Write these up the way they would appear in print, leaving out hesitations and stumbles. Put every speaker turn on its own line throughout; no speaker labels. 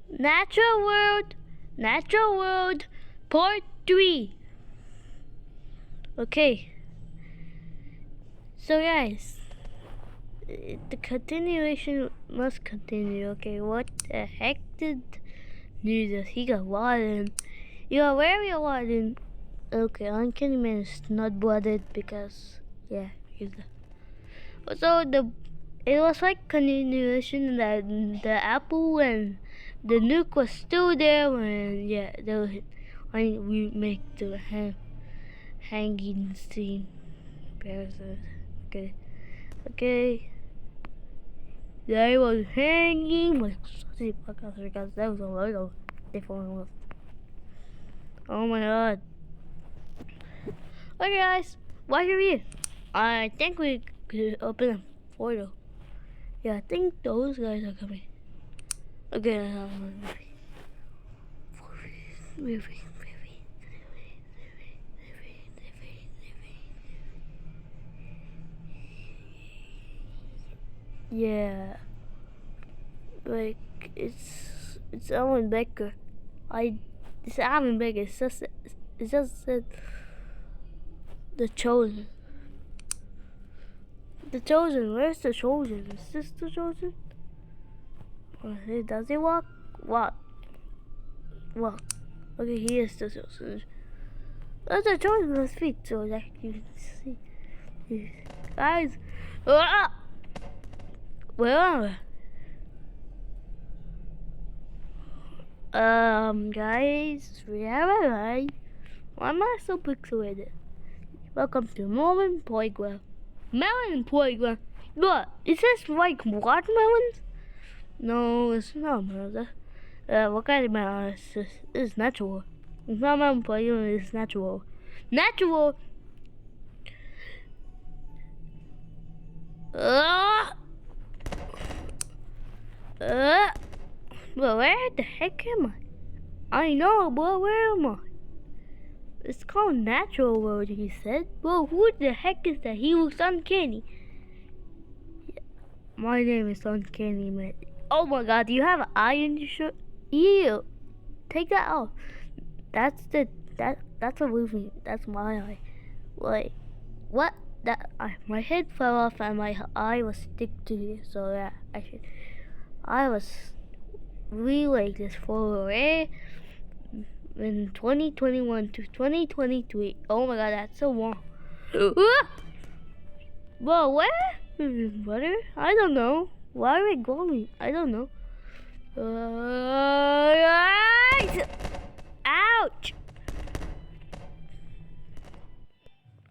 Natural World Part 3. Okay, so guys, the continuation must continue. Okay, what the heck did Jesus? He got Warden. You are very Warden. Okay, Uncanny Man is not blooded because he's the. So it was like continuation that the apple and the nuke was still there when when we make the hanging scene. Okay. They was hanging like sausage podcast because that was a lot of different ones. Oh my god. Okay guys, watch your video. I think we could open a portal. Yeah, I think those guys are coming. Okay, yeah, like it's Alan Becker. It's Alan Becker. It's just said the Chosen. The Chosen. Where's the Chosen? Is this the Chosen? Does he walk? Walk. Okay, he is the Chosen. There's the Chosen on his feet, so that you can see. Guys, where are we? Guys, why am I so pixelated? Welcome to Melon Playground. What? It says like watermelons? No, it's not melons. What kind of melon is this? It's natural. It's not melon playground, it's natural. Natural! Well, where the heck am I? I know, but where am I? It's called Natural World, he said. Well, who the heck is that? He looks uncanny. My name is Uncanny Man. Oh my god, do you have an eye in your shirt? Ew. Take that off. That's a movie. That's my eye. Wait, what? My head fell off and my eye was stick to you. So yeah, I was really like this for in 2021 to 2023. Oh my god, that's so long. Well, where? Butter? I don't know. Why are we glowing? I don't know. Ouch!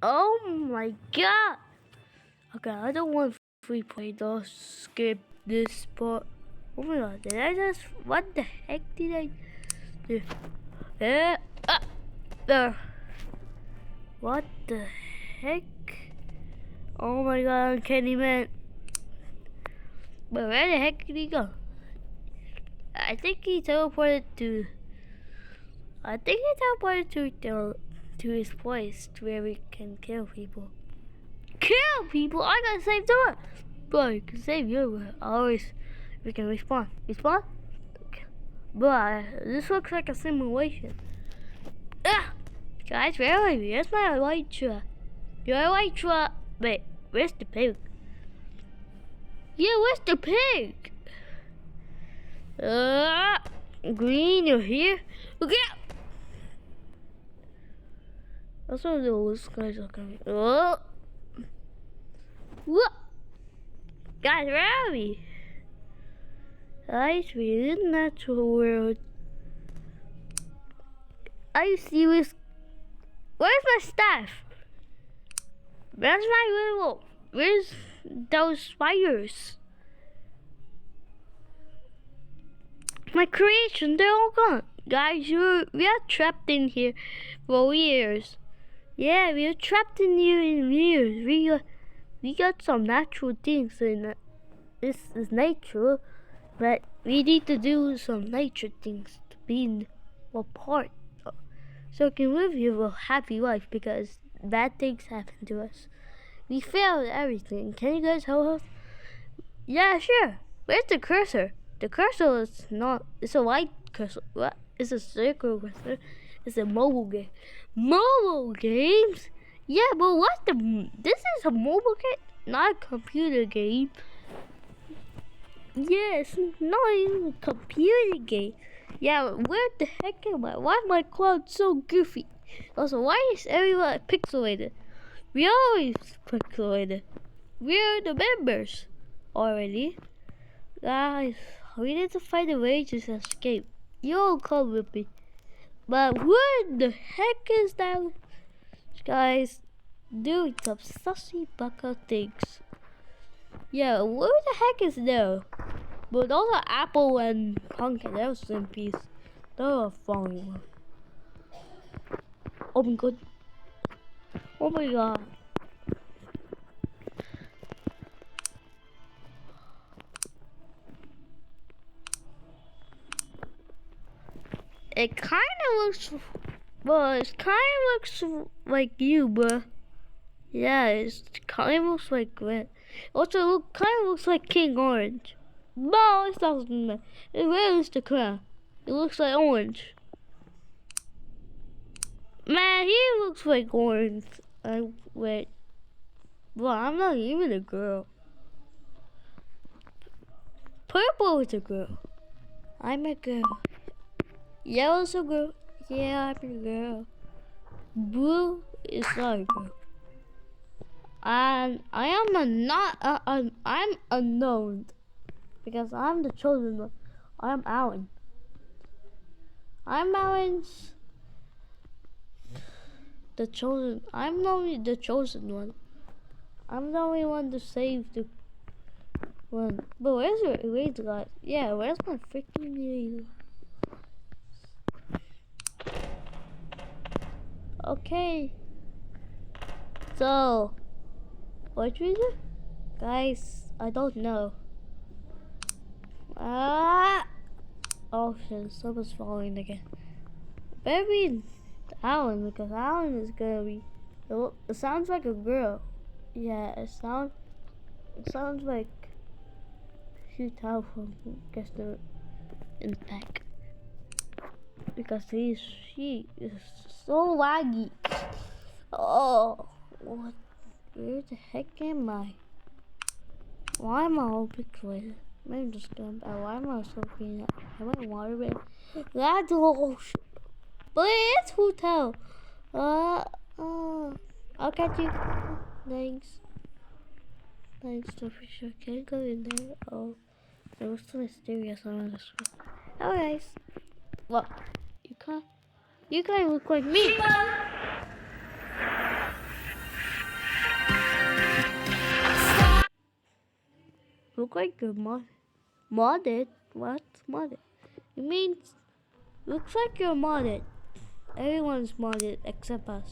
Oh my god! Okay, I don't want free play though. Skip this part. Oh my god, did I just. What the heck did I do? There. What the heck? Oh my god, Uncanny Man. But where the heck did he go? I think he teleported to his place to where we can kill people. Kill people? I gotta save the world. Bro, you can save your world. We can respawn. Respawn? But this looks like a simulation. Guys, where are we? Where's my white truck? Your white truck. Wait, where's the pig? Yeah, where's the pig? Green, you're here? Okay. Also, those guys are coming. Oh. What? Guys, where are we? Guys, we're in the Natural World. Are you serious? Where's my staff? Where's those spiders? My creation, they're all gone. Guys, we are trapped in here for years. Yeah, we are trapped in here in years. We got some natural things in it. This is nature, but we need to do some nature things to be a part of, so we can live here a happy life, because bad things happen to us. We failed everything. Can you guys help us? Yeah, sure. Where's the cursor? The cursor is not. It's a white cursor. What? It's a circle cursor. It's a mobile game. Mobile games? Yeah, but what the? This is a mobile game, not a computer game. Yes, not even a computer game. Yeah, where the heck am I? Why is my cloud so goofy? Also, why is everyone pixelated? We always pixelated. We're the members already. Guys, we need to find a way to escape. You'll come with me. But what the heck is that? Guys, doing some sussy bucka things. Yeah, where the heck is there? But those are Apple and Pumpkin. Those in peace. They are falling. Oh my god. Oh my god. It kind of looks, well, it kind of looks like you, but yeah, it kind of looks like red. Also, it kind of looks like King Orange. No, it's not. Where is the crown? It looks like orange. Man, he looks like orange. Wait. Well, I'm not even a girl. Purple is a girl. I'm a girl. Yellow's a girl. Yeah, I'm a girl. Blue is not a girl. And I am I'm unknown because I'm the chosen one. I'm Alan. I'm Alan's the chosen. I'm only the chosen one. I'm the only one to save the one. But where's your eraser, guys? Yeah, where's my freaking eraser? Okay. So, what reason? Guys, I don't know. Oh shit, someone's falling again. Better be Alan, because Alan is gonna be. It sounds like a girl. Yeah, it sounds like Shoot out from Guess the Impact. Because she is so laggy. Oh, what? Where the heck am I? Why am I all pixelated? Maybe I'm just going back. Why am I so green? Am I water bed? That's all. But it's hotel. I'll catch you. Thanks. Thanks, so for sure. Can't go in there. Oh, it looks so mysterious on this one. Oh, guys. What? You can't look like me. Look like you're modded? What? Modded? It means looks like you're modded. Everyone's modded except us.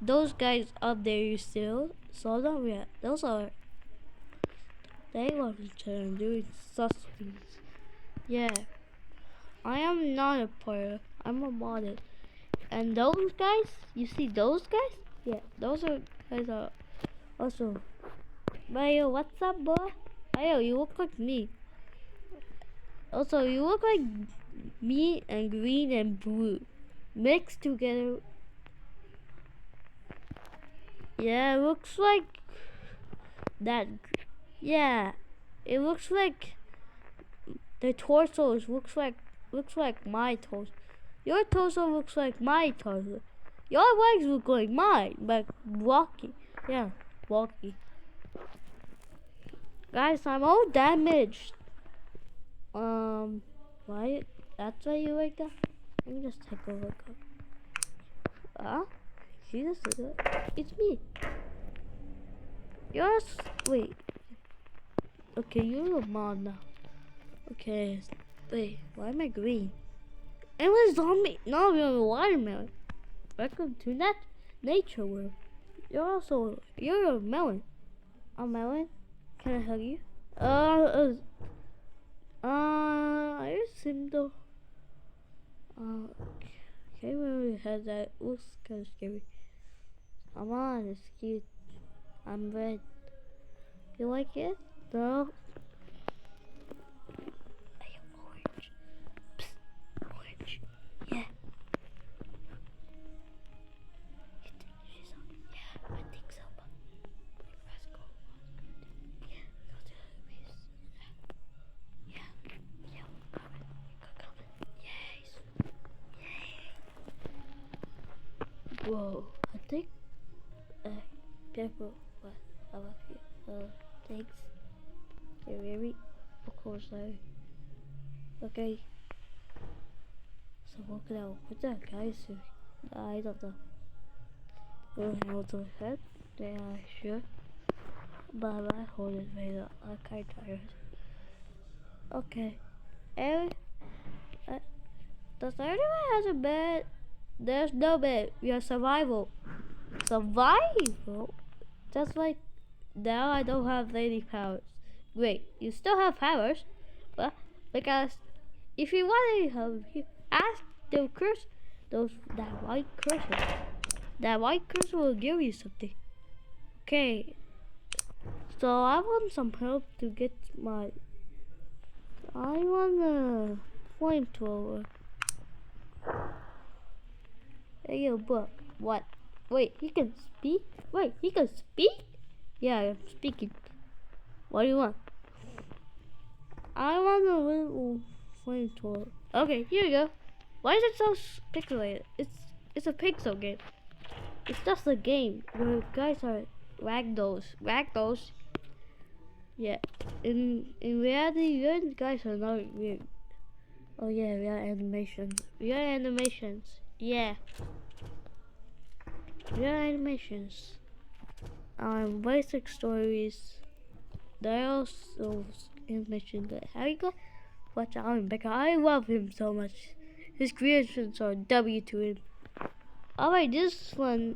Those guys up there you still saw them? Yeah, those are they want each other doing sus things. Yeah. I am not a player. I'm a modded. And those guys, you see those guys? Yeah, those guys are also. Mayo, what's up, boy? Mayo, you look like me. Also, you look like me and green and blue mixed together. Yeah, it looks like that. Yeah, it looks like the torsos looks like my torso. Your torso looks like my torso. Your legs look like mine, but blocky. Yeah, blocky. Guys, I'm all damaged. Why? That's why you like that? Let me just take a look. Jesus, it's me. Wait. Okay, you're a mod now. Okay, wait, why am I green? It was zombie. No, you're a watermelon. Welcome to that nature world. You're a melon. A melon? Can I hug you? I seem to. Okay, when we had that, it was kind of scary. Come on, it's cute. I'm red. You like it? No. Whoa, I think, careful, what, how about you? Thanks. Can you hear me? Of course, okay. So what can I put that guys? I don't know. We'll hold the head. Yeah, sure. But I hold it right up. I'm kinda tired. Okay. Anyway, does anyone has a bed? There's no bed. We are survival. Survival? That's like now I don't have any powers. Wait, you still have powers? Well, because if you want any help, you ask the curse that white cursor. That white cursor will give you something. Okay. So I want some help to get my I want a flamethrower. Hey, a book. What? Wait, he can speak? Wait, he can speak? Yeah, I'm speaking. What do you want? I want a little flamethrower. Okay, here you go. Why is it so pixelated? It's a pixel game. It's just a game where guys are ragdolls. Ragdolls. Yeah. In reality, you guys are not real. Oh yeah, we are animations. We are animations. Yeah. We are animations. Basic stories. There are also animations that Harry got. Watch Alan Becker. I love him so much. His creations are W to him. Alright, this one.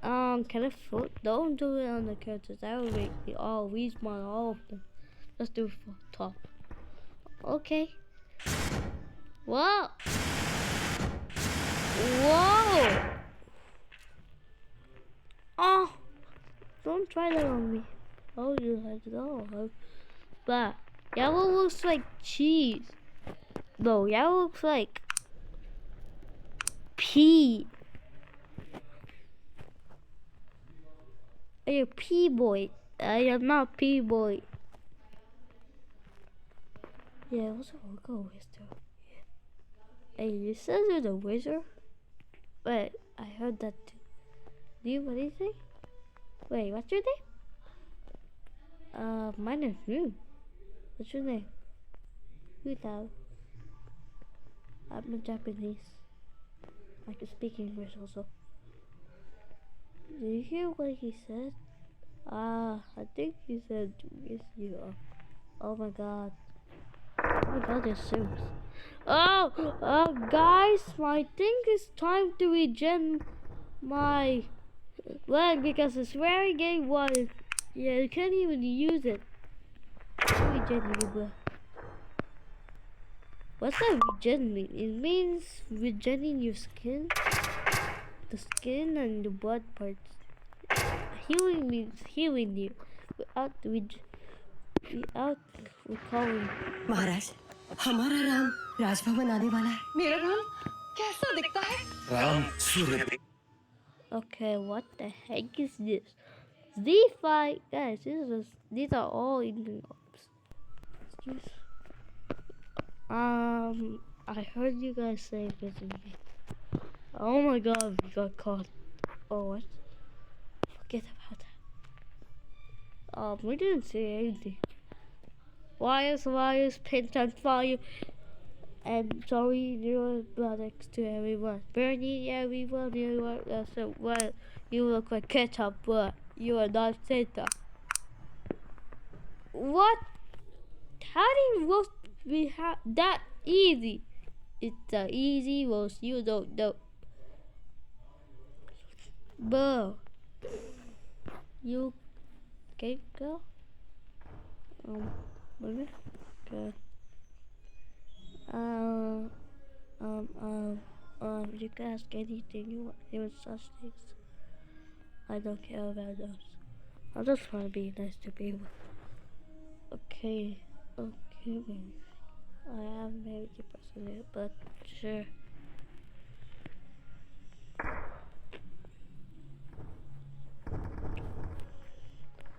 Can I float? Don't do it on the characters. That will make me all respawn all of them. Let's do it for top. Okay. Whoa! Whoa! Oh! Don't try that on me. Oh, you had it all. But yellow looks like cheese. No, yellow looks like pea. Are you a pea boy? I am not pea boy. Yeah, what's a local wizard? Yeah. Hey, you said you're the wizard? Wait, I heard that too. Do you what do you say? Wait, what's your name? My name's Moon. What's your name? Hutao. I'm a Japanese. I can speak English also. Did you hear what he said? I think he said yes you are. Oh my god. Oh my god, this suits. Guys, I think it's time to regen my leg because it's very game water. Yeah, you can't even use it. What's that regen mean? It means regening your skin. The skin and the blood parts. Healing means healing you without recalling.
महाराज हमारा राम राजभवन आने वाला है मेरा राम कैसा दिखता है राम सूर्य पे
Okay, what the heck is this? Z5 guys, these are all Indian ops. I heard you guys say visit me. Oh my god, we got caught. Oh what? Forget about that. We didn't say anything. Wires, pins on fire. And sorry, your products to everyone. Bernie, everyone, you look like ketchup, but you are not Santa. What? How do you roast me that easy? It's a easy roast, you don't know. Bro, you okay, girl? Maybe? Good. You can ask anything you want, even such things. I don't care about those. I just want to be nice to people. Okay, maybe. I am maybe personally, but sure.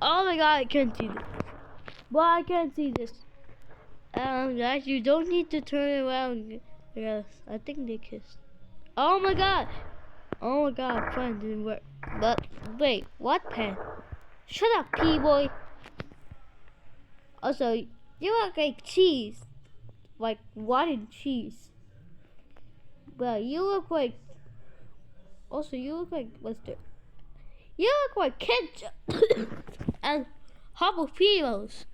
Oh my god, I can't see this. Well, I can't see this. Guys, you don't need to turn around. Yes, I think they kissed. Oh my god! Oh my god, pen didn't work. But wait, what pen? Shut up, P-boy. Also, you look like cheese. Like rotten cheese. Well, you look like... Also, you look like mustard. You look like ketchup. And jalapenos.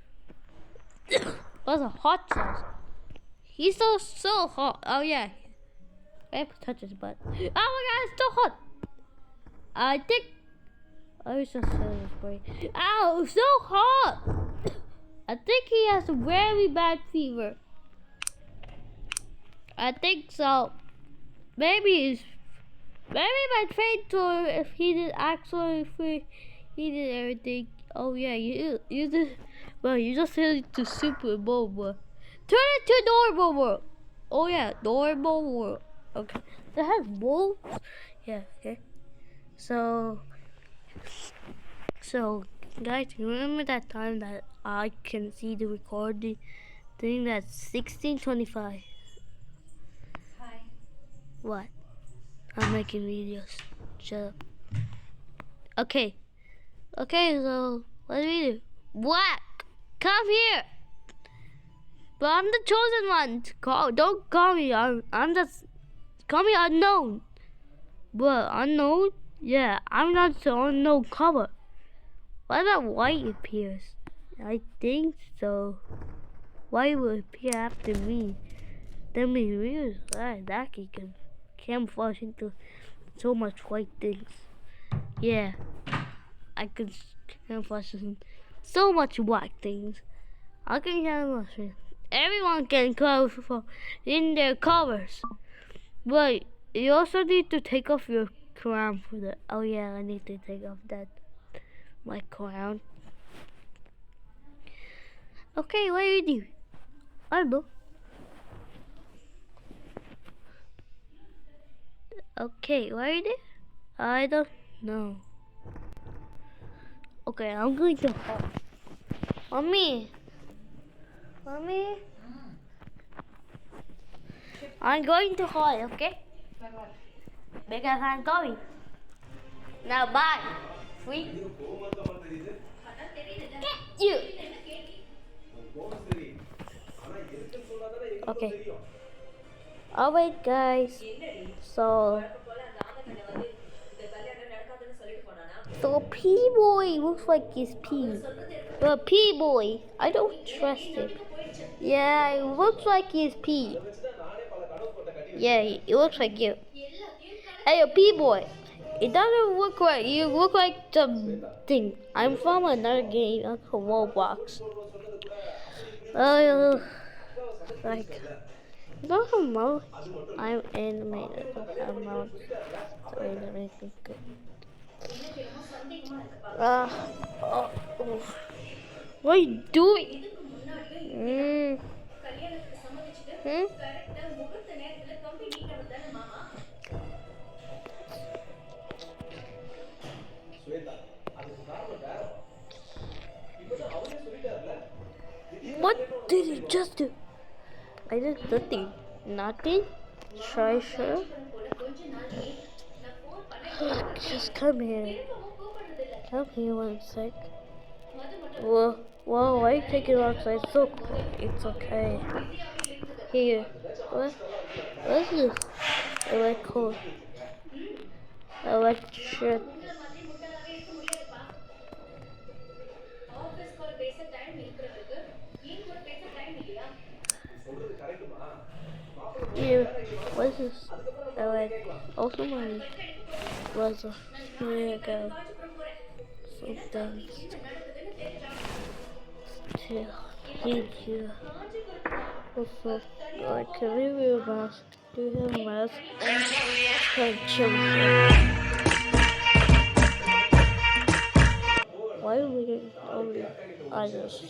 That's a hot sauce. He's so hot. Oh yeah. I have to touch his butt. Oh my god, it's so hot. I think... I was just saying this for you. Ow, so hot. I think he has a very bad fever. I think so. Maybe my friend told if he did actually if he did everything. Oh yeah, you did. Well, you just hit it to Super Bowl world. Turn it to normal world. Oh yeah, normal world. Okay, that has wolves. Yeah. Okay. So guys, remember that time that I can see the recording thing that's 1625.
Hi.
What? I'm making videos. Shut up. Okay. Okay, so what do we do? Whack! Come here! But I'm the chosen one. Don't call me. I'm just... Call me unknown. But unknown? Yeah, I'm not the unknown cover. What about white appears? I think so. White will appear after me. Then we realize that he can camouflage into so much white things. Yeah, I could camouflage in so much white things. I can camouflage it. Everyone can camouflage in their covers. But you also need to take off your crown for that. Oh yeah, I need to take off my crown. Okay, what do you do? I don't know. Okay, what do you do? I don't know. Okay, I'm going to hide. Mommy. I'm going to hide, okay? Because I'm going. Now bye. Free. Get you. Okay. Alright guys. So P-boy looks like he's P. But P-boy, I don't trust him. Yeah, it looks like he's P. Yeah, it looks like you. Hey, P-boy. It doesn't look like you. Look like something. I'm from another game, from Roblox. Like, you don't have mouth. I'm animated. I don't have mouth. So it doesn't make me good. What are you doing? What did you just do? I did nothing. Nothing? Sure. Just come here. Come here 1 sec. Well, why are you taking outside? It's okay. Here. What is this? Electric. Here. What is this? Also money. Was a year ago. Some things to heed you. Also, can we wear a mask? Do you have a mask? Kind of chilly. Why are we getting over? I just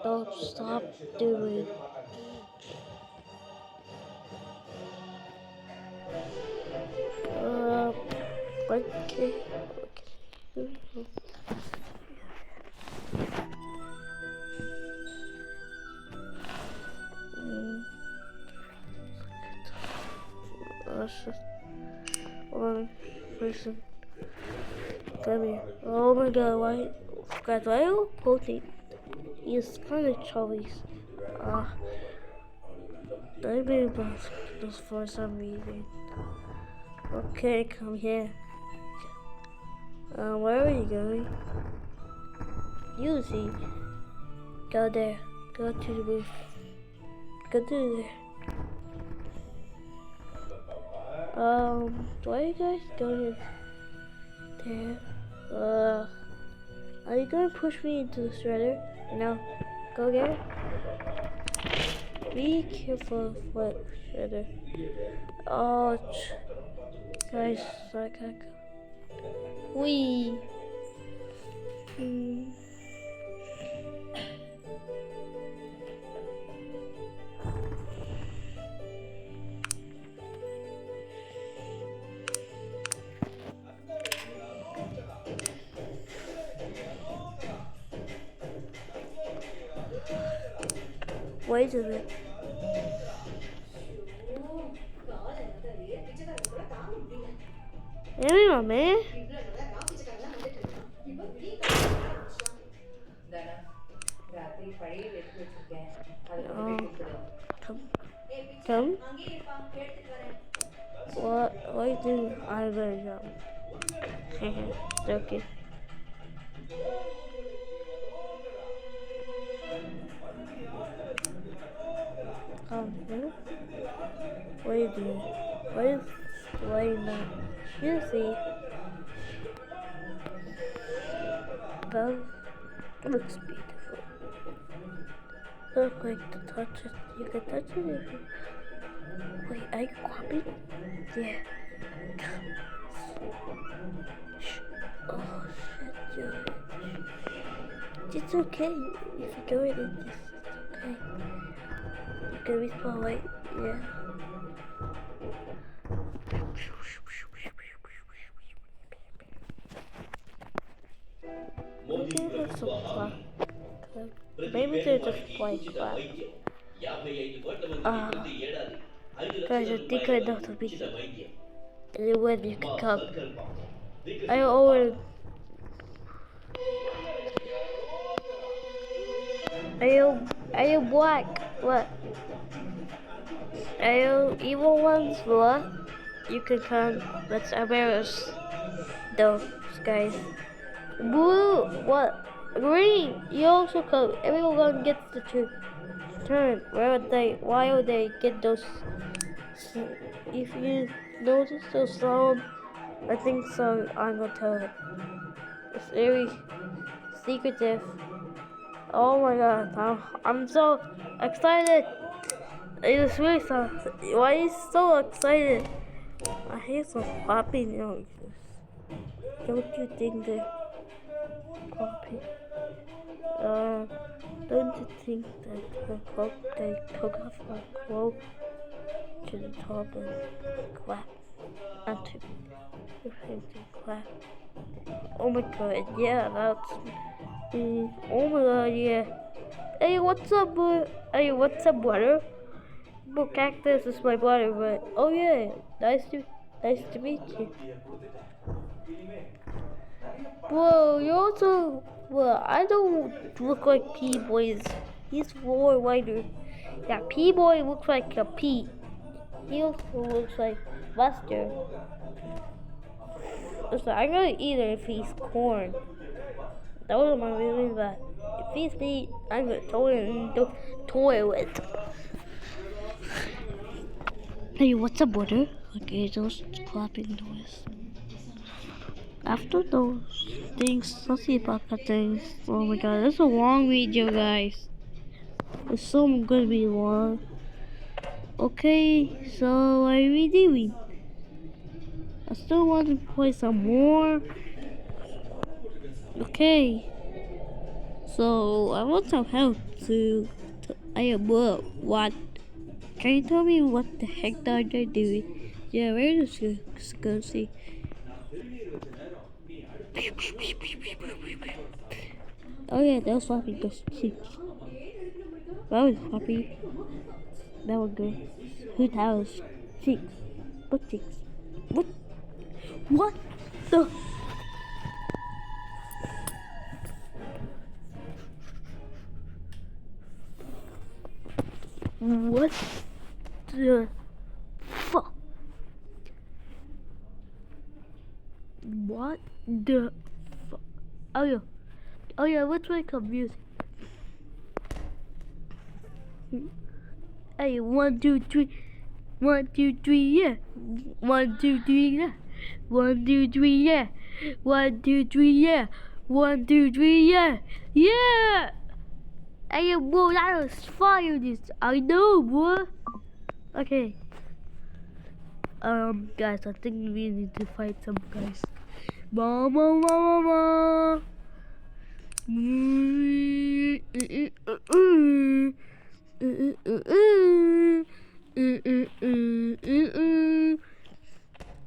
don't stop doing. Okay. one person. Come here. Oh my god, why? Guys, why are you poking? He's kind of chubby. I made this for some reason. Okay, come here. Where are you going? You see. Go there. Go to the roof. Go to there. Why are you guys going there? Are you gonna push me into the shredder? No. Go get it. Be careful of what shredder. Oh, guys, I can't go. Wee. Wait a minute. Hey, man. Come. What are you doing? I'm gonna jump. Okay. What are you doing? Why not? You see. That looks beautiful. Look like to touch it. You can touch it. Wait, are you copying? Yeah. Shh. Oh shit, it's okay. If you do it, it's okay. You can respawn, right? Yeah. Maybe there's some clock. Maybe there's a flight clock. Guys, I think I know the video. And when you can come. I always. Are you black? What? Are you evil ones? What? You can come. Let's embarrass those guys. Blue, what? Green, you also come. Everyone gets the turn. Why would they get those? If you notice those sound, I think so. I'm gonna tell it. It's very secretive. Oh my god, I'm so excited. It's really so. Why are you so excited? I hate some floppy noises. Don't you think they're floppy? Don't you think that they took off my clothes to the top and clap? Not to clap. Oh my god, yeah, that's. Oh my god, yeah. Hey, what's up, brother? Well, Cactus is my brother, but oh yeah, nice to meet you. Whoa, you also. Well, I don't look like P-Boy. He's more whiter. Yeah, P-Boy looks like a P. He also looks like Buster. Listen, I'm gonna eat it if he's corn. That was my feelings, but if he's meat, I'm gonna throw it in the toilet. Hey, what's up, brother? Okay, those clapping noise. After those things, let's see about the things. Oh my god, this is a long video, guys. It's so gonna be long. Okay, so what are we doing? I still want to play some more. Okay. So I want some help to what? Can you tell me what the heck are they doing? Yeah, we're just gonna see. Oh yeah, that was floppy those cheeks. That was floppy. That was good. Who tells cheeks? What cheeks? What? What the? What the fuck? What the fuck? Oh yeah, let's wake up music. Hey, 1, 2, 3, 1, 2, 3, yeah. 1, 2, 3, yeah. 1, 2, 3, yeah. 1, 2, 3, yeah. 1, 2, 3, yeah. Yeah. Hey, bro, that was fire. This I know, bro. Okay. Guys, I think we need to fight some guys. Mama, mama, mama.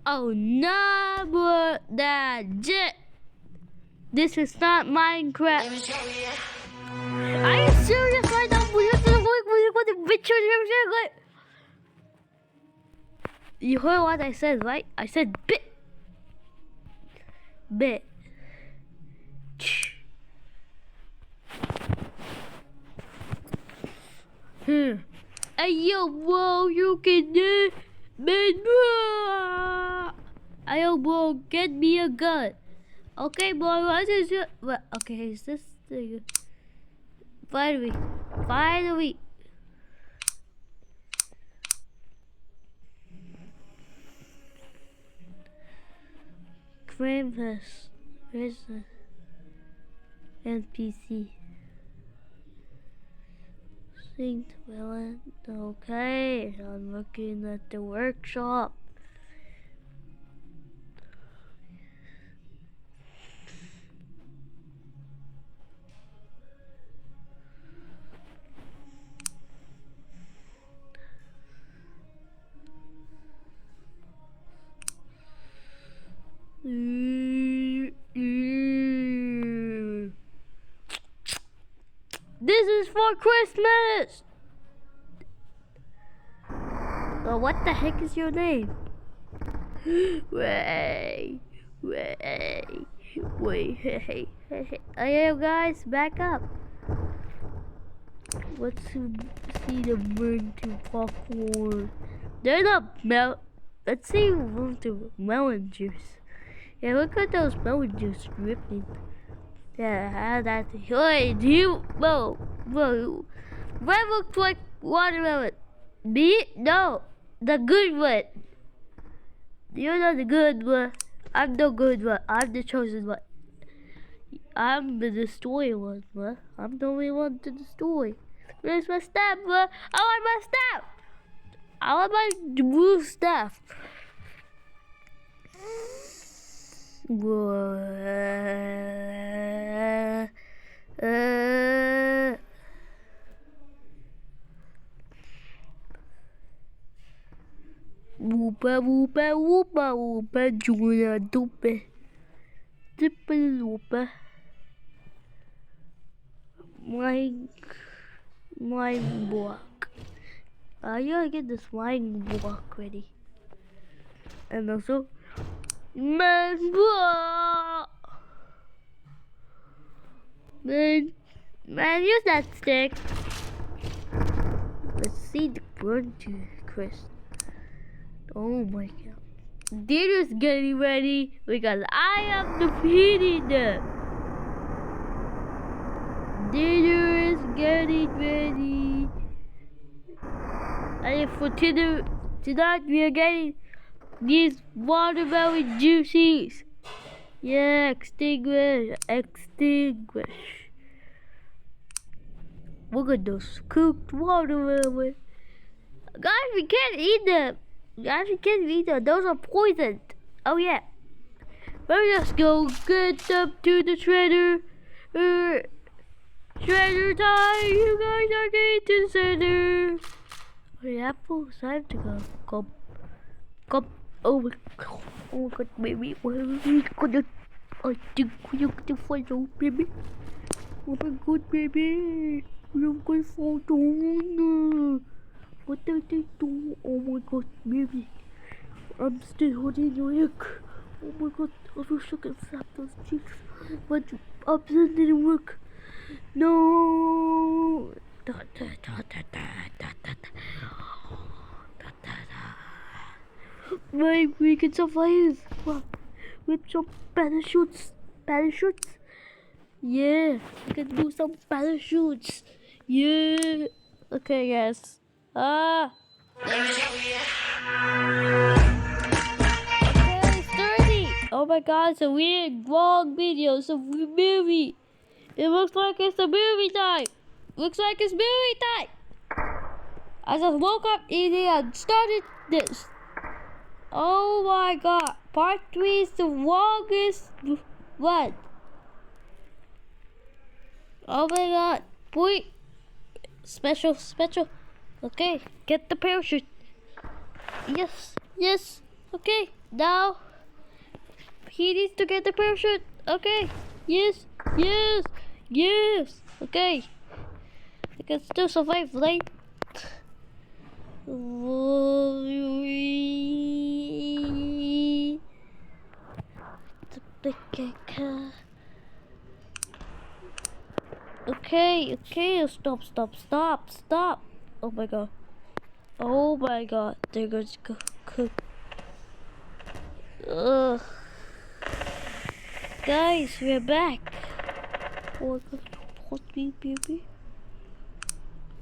Oh no, but that's it. This is not Minecraft. Are you serious right now? You heard what I said, right? I said bit. Bit. Hey yo, bro, you can do it, bro. Hey yo, bro, get me a gun. Okay, bro, what is it? What? Okay, is this thing? Finally. Krampus. Where's the NPC? Saint Villain. Okay, I'm looking at the workshop. This is for Christmas! What the heck is your name? Hey, hey, guys, back up. Let's see the burn to popcorn. They're not melt. Let's see the melon juice. Yeah, look at those melon juice dripping. Yeah, how that. Hey, do you, bro? That looks like watermelon. Me? No, the good one. You're not the good one. I'm the good one. I'm the chosen one. I'm the destroyer one, bro. I'm the only one to destroy. Where's my staff, bro? I want my staff. I want my blue staff. Woopa woopa woopa woopa Juna dupe. Dupe woopa. My block. I gotta get this wine block ready. And also Man, use that stick. Let's see the burn to Chris. Oh my god. Dinner's getting ready because I am defeating them. Dinner is getting ready. And for tonight we are getting these watermelon juices. Yeah, extinguish. Look at those cooked watermelon. Guys, we can't eat them. Those are poisoned. Oh yeah. Let's go get up to the shredder. Shredder time. You guys are getting to the center. The apple, it's time to go. Come. Oh my god, baby. I think we're gonna fall down, baby. Oh my god, baby. We're gonna fall down. What did they do? Oh my god, baby. I'm still holding your neck. Oh my god, I wish I could slap those cheeks. But option didn't work. No! Da, da, da, da, da, da, da, da. Da, da, da. Maybe we can survive. What? With some parachutes. Parachutes? Yeah, we can do some parachutes. Yeah. Okay, guys. Ah. Okay, it's 30. Oh my god, it's a weird long video. It's a movie. It looks like it's a movie time. Looks like it's movie time. I just woke up eating and started this. Oh my god. Part 3 is the longest one. Oh my god. Boy. Special. Okay, get the parachute. Yes. Okay, now he needs to get the parachute. Okay, yes. Okay, I can still survive, right? Okay, stop. Oh my god, there goes cook. Ugh. Guys, we're back. Oh my god, hold me, baby.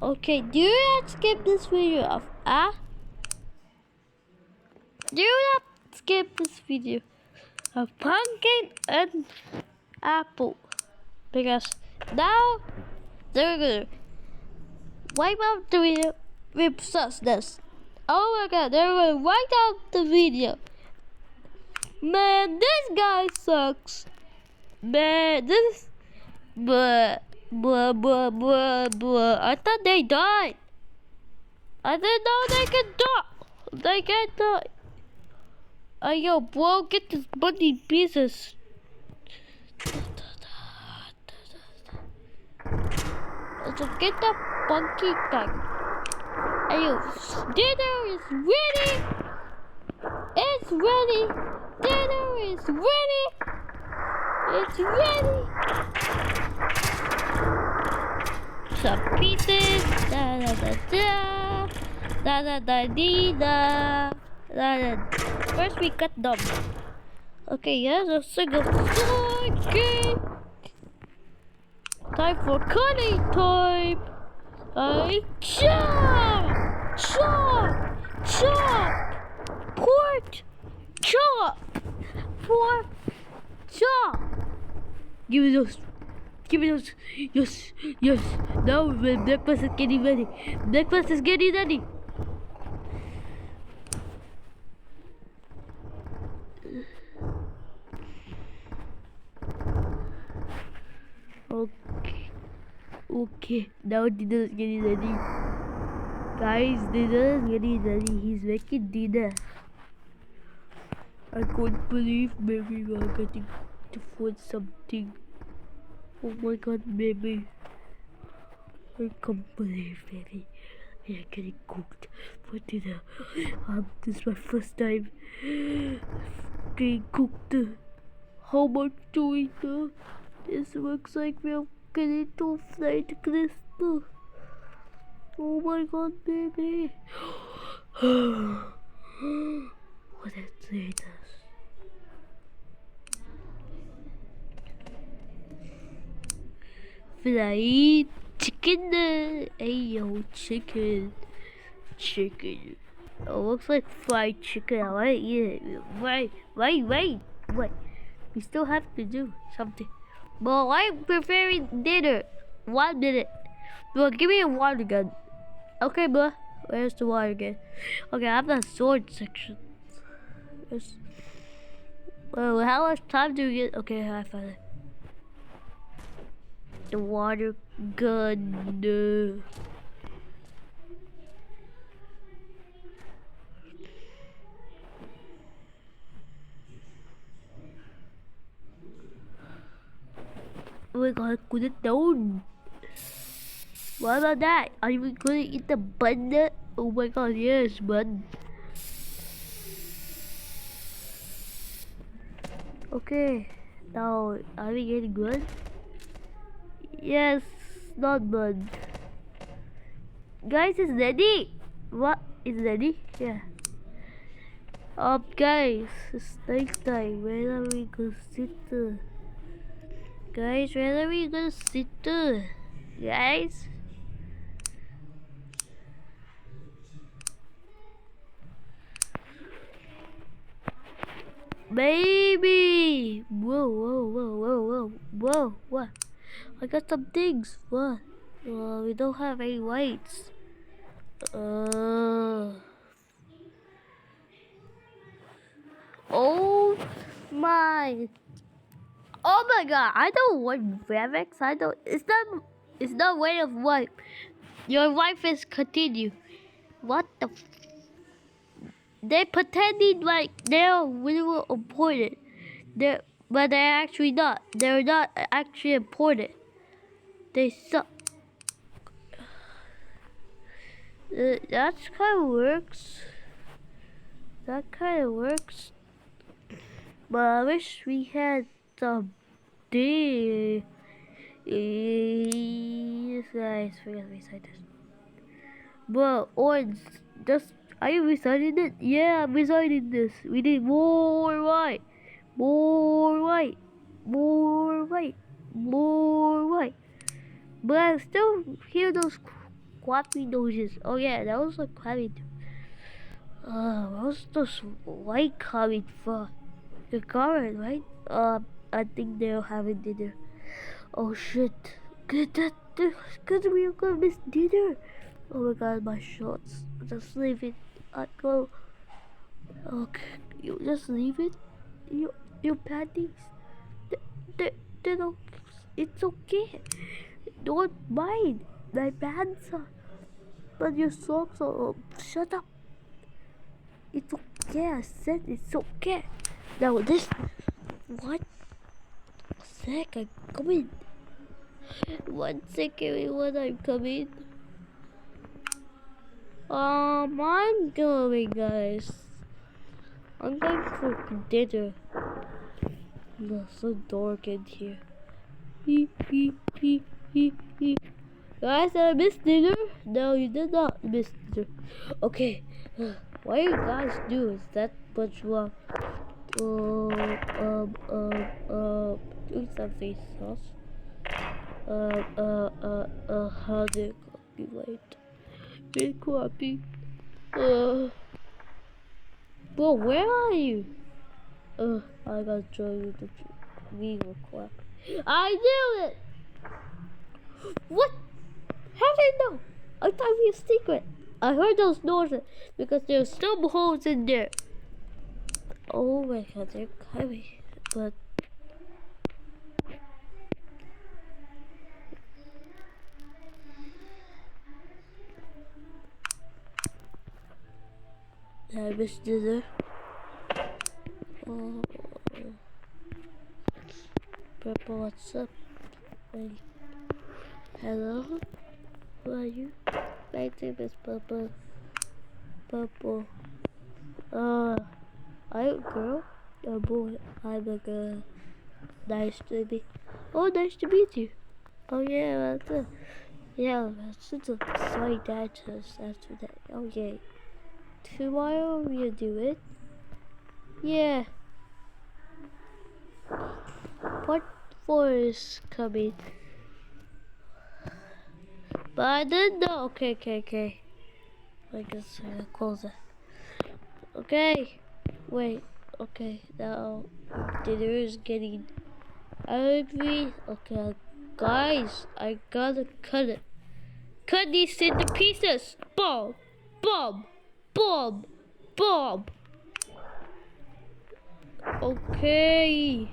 Okay, do not skip this video. Do not skip this video of pumpkin and apple. Because now they're gonna wipe out the video with success. Oh my god, they're gonna wipe out the video. Man, this guy sucks. Man, this blah. I thought they died. I didn't know they could die. They can't die. Yo, bro, get this bunny pieces. So get the funky guy. Yo, dinner is ready. It's ready. Dinner is ready. It's ready. Some pieces. Da da da da. Da da da dee da. Da da. First we cut them. Okay, yes, a single game. Time for cutting time. I chop. Pork. Chop. Give me those. Yes. Now breakfast is getting ready. Okay. Now dinner is getting ready. Guys, dinner is getting ready. He's making dinner. I can't believe maybe we're getting to food something. Oh my god, baby. I can't believe, baby. We are getting cooked for dinner. This is my first time getting cooked. How much do we do? This looks like we're getting to fried crystal. Oh my god, baby. What a treat. Fried chicken. Ayo, chicken. Oh, looks like fried chicken. I want to eat it. Wait. We still have to do something. Well, I'm preparing dinner. 1 minute. Bro, give me a water gun. Okay, bro. Where's the water gun? Okay, I have the sword section. Well, how much time do we get? Okay, I found it. The water gun. We're gonna put it down. What about that? Are we gonna eat the bun? Oh my god, yes, bun. Okay, now are we getting good? Yes, not bad. Guys, it's ready. What is ready? Yeah. Guys, it's next time. Where are we gonna sit? Guys, where are we gonna sit? Guys. Baby! Whoa, whoa, whoa, whoa, whoa, whoa, what? I got some things. What? We don't have any lights. Oh my. Oh my god, I don't want Revex. I don't. It's not way of wife. Your wife is continue. What the they pretending like they're really important. But they're actually not. They're not actually important. They suck. That kind of works. That kind of works. But I wish we had some day. Guys, forget to recite this. But orange, just are you reciting it? Yeah, I'm reciting this. We need more white, more white, more white, more white. But I still hear those quacky noises. Oh yeah, that was like coming. What was those white coming from? The current, right? I think they're having dinner. Oh shit! Get that! Cause we're gonna miss dinner. Oh my god, my shorts. Just leave it. I go. Okay, you just leave it. Your panties. They, they don't. It's okay. Don't mind my pants are. But your socks are. Shut up. It's okay. I said it's okay. Now this. What? Sec, I'm coming. 1 second, everyone, I'm coming. I'm going, guys. I'm going for dinner. It's so dark in here. Guys, I missed dinner? No, you did not miss dinner. Okay. What you guys do is that much wrong. Doing something else. How did copyright? Big copy. Bro, where are you? I gotta show you the legal crap. I knew it! What? How did I know? I thought it was a secret. I heard those noises because there's some holes in there. Oh my god, they're coming. But I missed dinner. Oh, Purple, what's up? Hey. Hello? Who are you? My name is Purple. Purple. Are you a girl? Or boy? I'm a girl. Nice to meet. Oh, nice to meet you. Oh yeah, that's it. Yeah, that's just a slight digest after that. Okay. Tomorrow we'll do it. Yeah. Part 4 is coming. But I didn't know. Okay. I guess I'm gonna close it. Okay. Wait. Okay. Now dinner is getting angry. Okay. Guys, I gotta cut it. Cut these into pieces. Boom. Boom. Boom. Boom. Okay.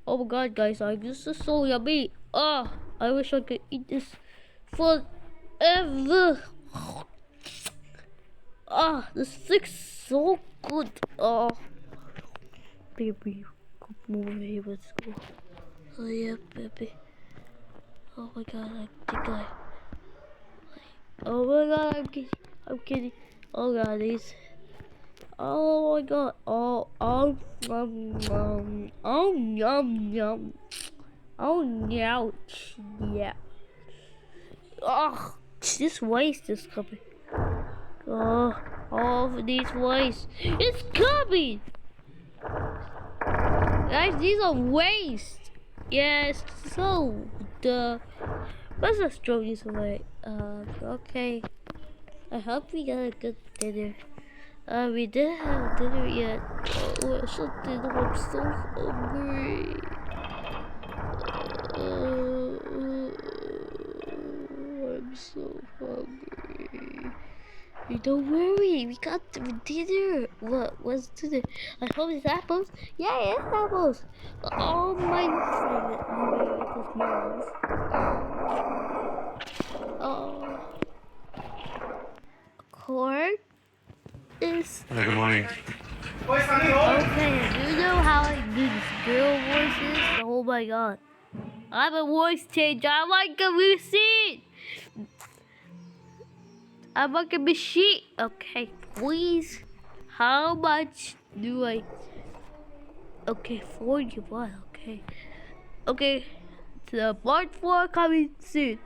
Oh my god, guys, this is so yummy. I wish I could eat this forever. This looks so good. Baby, come over here, let's go. Oh yeah, baby. Oh my god, I think oh my god, I'm kidding. Oh god, these. Oh my god. Oh, yum, yum. Oh, ouch. Yeah. Oh, this waste is coming. Oh, all of these waste. It's coming! Guys, these are waste. Yes, so let's just throw these away. Okay. I hope we got a good dinner. We didn't have dinner yet. Oh, something. I'm so hungry. I'm so hungry. Don't worry, we got the dinner. What was dinner? I hope it's apples. Yeah, it's apples. Oh my favorite Oh, corn is
Good morning.
okay. Do you know how I do this girl voices? Oh my god, I'm a voice changer. I'm like a machine. I'm like a machine. Okay, please. How much do I? Okay, 41. Okay. Okay. The part 4 coming soon.